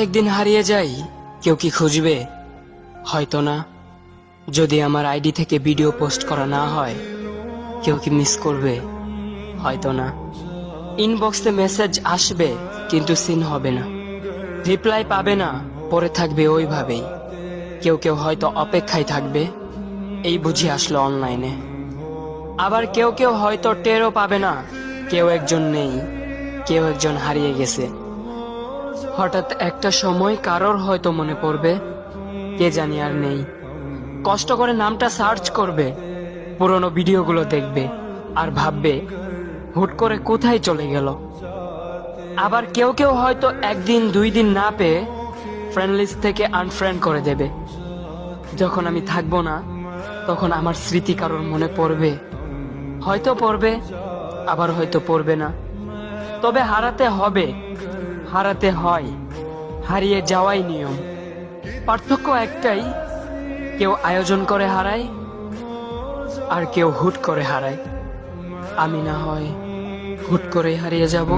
একদিন হারিয়ে যাই, কেউ কি খুঁজবে? হয়তো না। যদি আমার আইডি থেকে ভিডিও পোস্ট করা না হয়, কেউ কি মিস করবে? হয়তো না। ইনবক্সে মেসেজ আসবে, কিন্তু সিন হবে না, রিপ্লাই পাবে না, পরে থাকবে ওইভাবেই। কেউ কেউ হয়তো অপেক্ষায় থাকবে, এই বুঝি আসলো অনলাইনে। আবার কেউ কেউ হয়তো টেরও পাবে না, কেউ একজন নেই, কেউ একজন হারিয়ে গেছে। হঠাৎ একটা সময় কারোর হয়তো মনে পড়বে, কে জানি আর নেই। কষ্ট করে নামটা সার্চ করবে, পুরনো ভিডিওগুলো দেখবে, আর ভাববে হুট করে কোথায় চলে গেল। আবার কেউ কেউ হয়তো একদিন দুই দিন না পেয়ে ফ্রেন্ড লিস্ট থেকে আনফ্রেন্ড করে দেবে। যখন আমি থাকবো না, তখন আমার স্মৃতি কারোর মনে পড়বে, হয়তো পড়বে, আবার হয়তো পড়বে না। তবে হারাতে হবে, হারাতে হয়, হারিয়ে যাওয়াই নিয়ম। পার্থক্য একটাই, কেউ আয়োজন করে হারায়, আর কেউ হুট করে হারায়। আমি না হয় হুট করে হারিয়ে যাব।